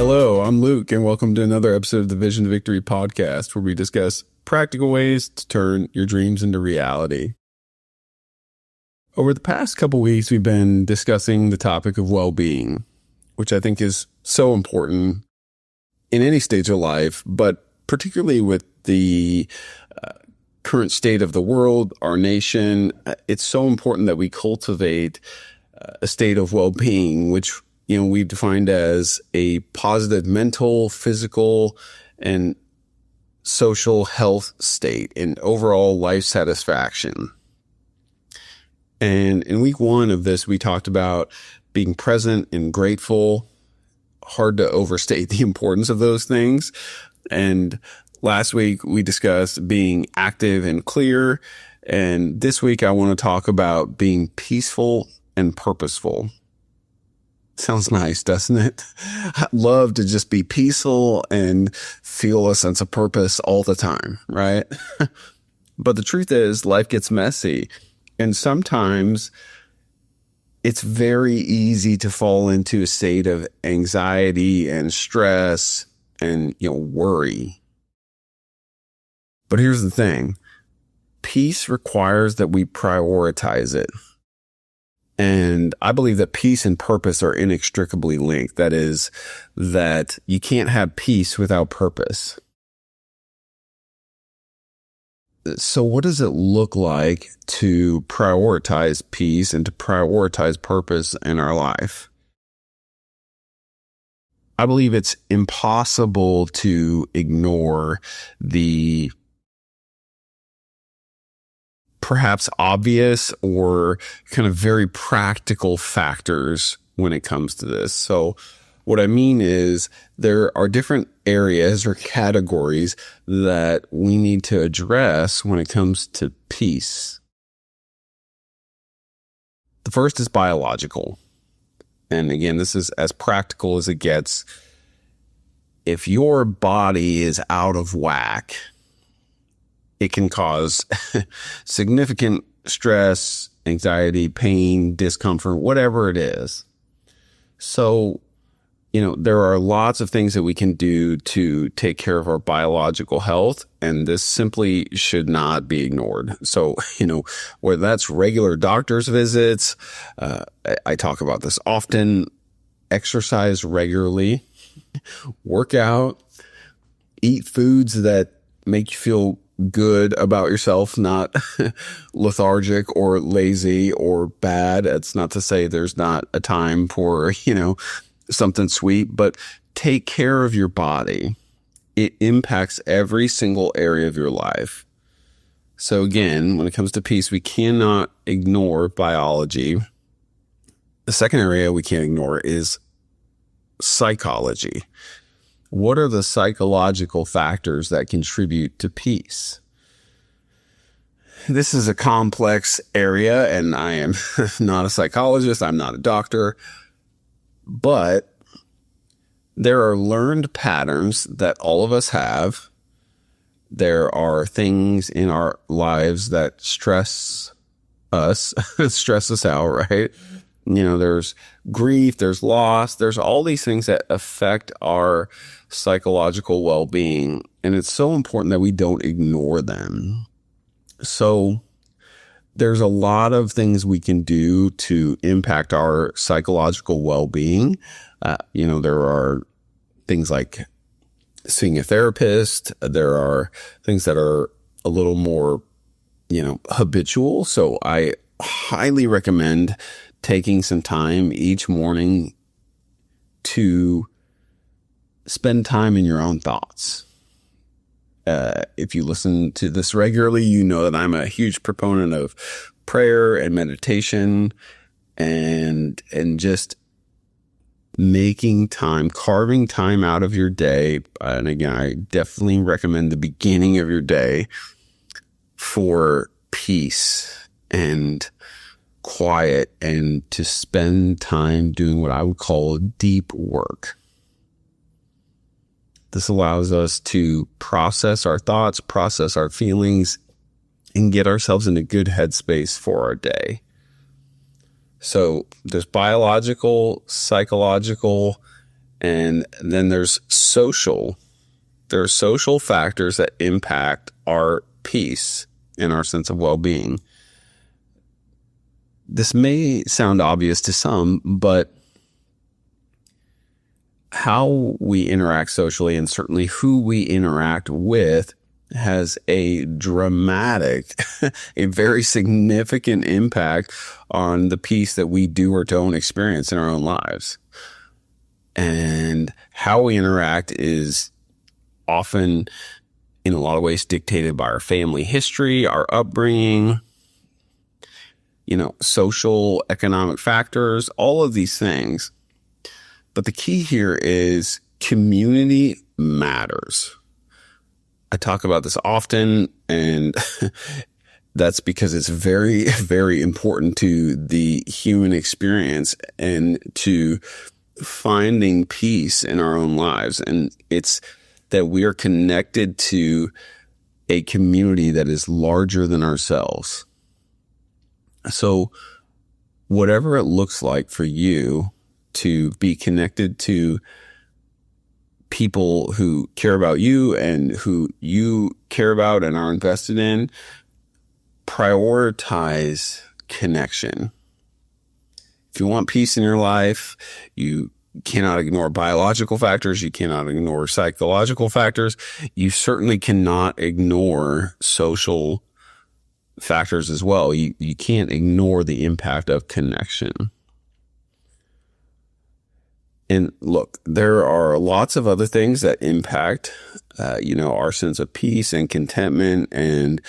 Hello, I'm Luke, and welcome to another episode of the Vision to Victory podcast, where we discuss practical ways to turn your dreams into reality. Over the past couple weeks, we've been discussing the topic of well-being, which I think is so important in any stage of life, but particularly with the current state of the world, our nation. It's so important that we cultivate a state of well-being, which we've defined as a positive mental, physical, and social health state and overall life satisfaction. And in week one of this, we talked about being present and grateful. Hard to overstate the importance of those things. And last week, we discussed being active and clear. And this week, I want to talk about being peaceful and purposeful. Sounds nice, doesn't it? I'd love to just be peaceful and feel a sense of purpose all the time, right? But the truth is, life gets messy. And sometimes it's very easy to fall into a state of anxiety and stress and, worry. But here's the thing. Peace requires that we prioritize it. And I believe that peace and purpose are inextricably linked. That is, that you can't have peace without purpose. So what does it look like to prioritize peace and to prioritize purpose in our life? I believe it's impossible to ignore the perhaps obvious or kind of very practical factors when it comes to this. So what I mean is there are different areas or categories that we need to address when it comes to peace. The first is biological. And again, this is as practical as it gets. If your body is out of whack, it can cause significant stress, anxiety, pain, discomfort, whatever it is. So, there are lots of things that we can do to take care of our biological health, and this simply should not be ignored. So, whether that's regular doctor's visits, I talk about this often, exercise regularly, work out, eat foods that make you feel good about yourself, not lethargic or lazy or bad. It's not to say there's not a time for, something sweet, but take care of your body. It impacts every single area of your life. So again, when it comes to peace, we cannot ignore biology. The second area we can't ignore is psychology. What are the psychological factors that contribute to peace? This is a complex area, and I am not a psychologist. I'm not a doctor, but there are learned patterns that all of us have. There are things in our lives that stress us out, right? There's grief, there's loss, there's all these things that affect our psychological well-being. And it's so important that we don't ignore them. So there's a lot of things we can do to impact our psychological well-being. There are things like seeing a therapist. There are things that are a little more, habitual. So I highly recommend taking some time each morning to spend time in your own thoughts. If you listen to this regularly, you know that I'm a huge proponent of prayer and meditation and just making time, carving time out of your day. And again, I definitely recommend the beginning of your day for peace and quiet and to spend time doing what I would call deep work. This allows us to process our thoughts, process our feelings, and get ourselves in a good headspace for our day. So there's biological, psychological, And then there are social factors that impact our peace and our sense of well-being. This may sound obvious to some, but how we interact socially, and certainly who we interact with, has a dramatic, a very significant impact on the peace that we do or don't experience in our own lives. And how we interact is often, in a lot of ways, dictated by our family history, our upbringing, social, economic factors, all of these things. But the key here is community matters. I talk about this often, and that's because it's very, very important to the human experience and to finding peace in our own lives. And it's that we are connected to a community that is larger than ourselves. So whatever it looks like for you to be connected to people who care about you and who you care about and are invested in, prioritize connection. If you want peace in your life, you cannot ignore biological factors. You cannot ignore psychological factors. You certainly cannot ignore social factors as well. You can't ignore the impact of connection. And look, there are lots of other things that impact, our sense of peace and contentment and,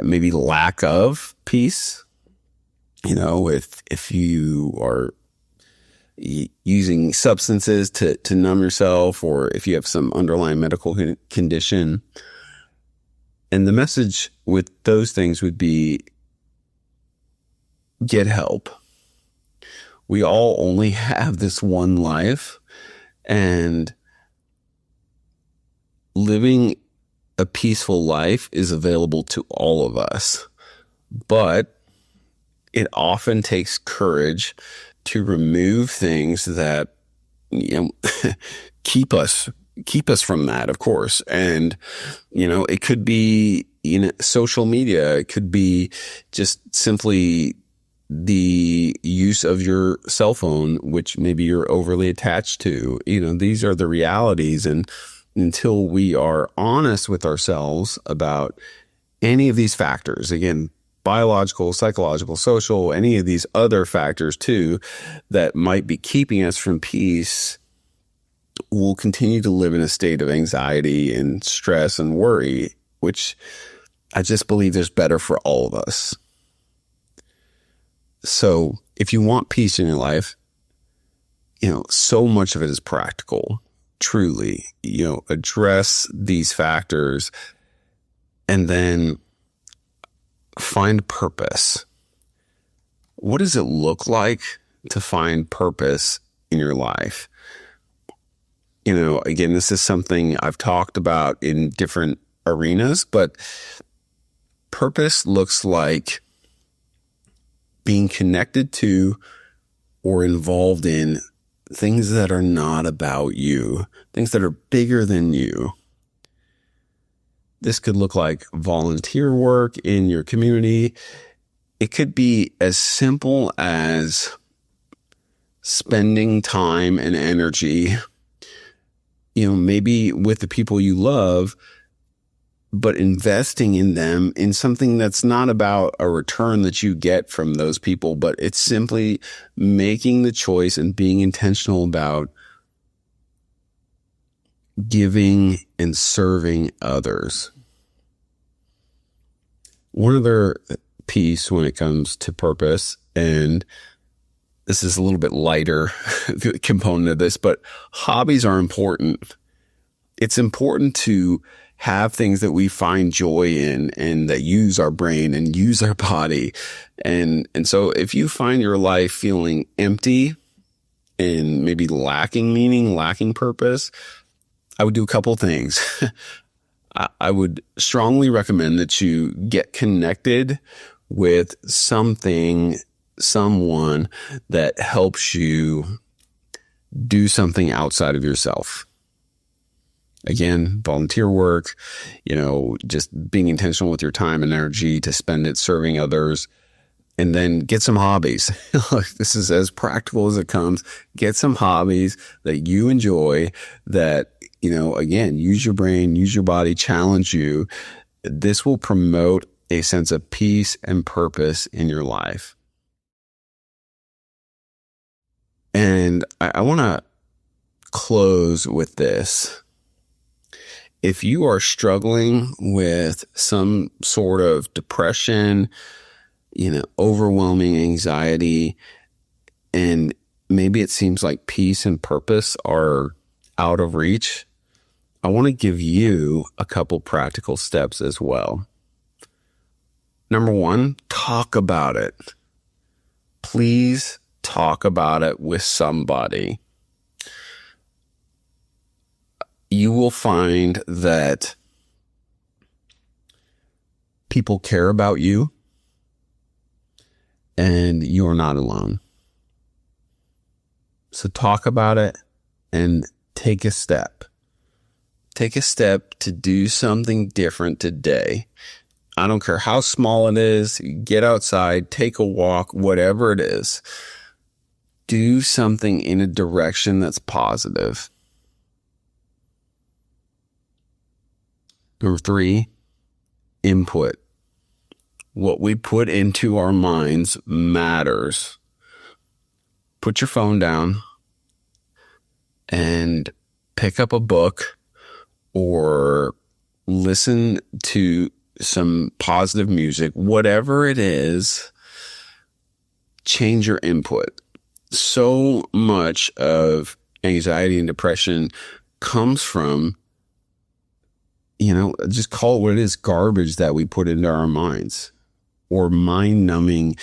maybe lack of peace. If you are using substances to numb yourself, or if you have some underlying medical condition. And the message with those things would be, get help. We all only have this one life, and living a peaceful life is available to all of us. But it often takes courage to remove things that, keep us from that, of course. And, it could be, social media. It could be just simply the use of your cell phone, which maybe you're overly attached to. These are the realities. And until we are honest with ourselves about any of these factors, again, biological, psychological, social, any of these other factors too, that might be keeping us from peace, we'll continue to live in a state of anxiety and stress and worry, which I just believe is better for all of us. So if you want peace in your life, so much of it is practical, truly, address these factors and then find purpose. What does it look like to find purpose in your life? Again, this is something I've talked about in different arenas, but purpose looks like being connected to or involved in things that are not about you, things that are bigger than you. This could look like volunteer work in your community. It could be as simple as spending time and energy, maybe with the people you love, but investing in them in something that's not about a return that you get from those people, but it's simply making the choice and being intentional about giving and serving others. One other piece when it comes to purpose, and this is a little bit lighter component of this, but hobbies are important. It's important to have things that we find joy in and that use our brain and use our body. And so if you find your life feeling empty and maybe lacking meaning, lacking purpose, I would do a couple things. I would strongly recommend that you get connected with someone that helps you do something outside of yourself. Again, volunteer work, just being intentional with your time and energy to spend it serving others. And then get some hobbies. This is as practical as it comes. Get some hobbies that you enjoy that, again, use your brain, use your body, challenge you. This will promote a sense of peace and purpose in your life. And I want to close with this. If you are struggling with some sort of depression, overwhelming anxiety, and maybe it seems like peace and purpose are out of reach, I want to give you a couple practical steps as well. Number one, talk about it. Please talk about it with somebody. You will find that people care about you, and you're not alone. So talk about it and take a step. Take a step to do something different today. I don't care how small it is. Get outside, take a walk, whatever it is. Do something in a direction that's positive. Number 3, input. What we put into our minds matters. Put your phone down and pick up a book or listen to some positive music. Whatever it is, change your input. So much of anxiety and depression comes from, just call it what it is, garbage that we put into our minds, or mind-numbing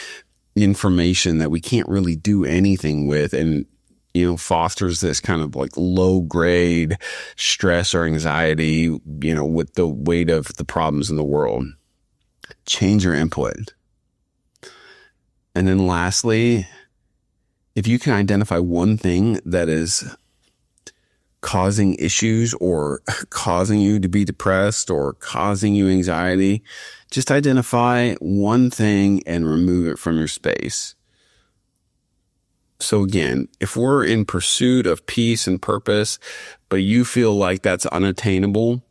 information that we can't really do anything with, and fosters this kind of like low-grade stress or anxiety, with the weight of the problems in the world. Change your input. And then lastly, if you can identify one thing that is causing issues or causing you to be depressed or causing you anxiety, just identify one thing and remove it from your space. So again, if we're in pursuit of peace and purpose, but you feel like that's unattainable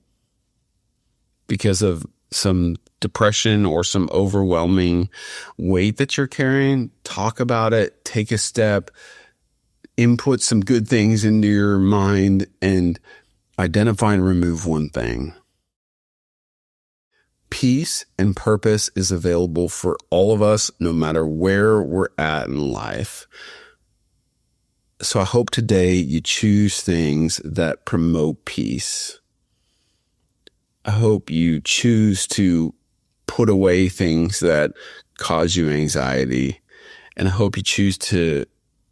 because of some depression or some overwhelming weight that you're carrying, talk about it, take a step, input some good things into your mind, and identify and remove one thing. Peace and purpose is available for all of us, no matter where we're at in life. So I hope today you choose things that promote peace. I hope you choose to put away things that cause you anxiety. And I hope you choose to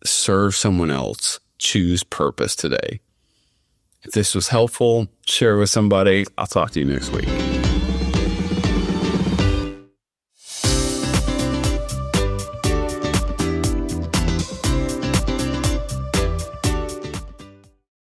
serve someone else. Choose purpose today. If this was helpful, share it with somebody. I'll talk to you next week.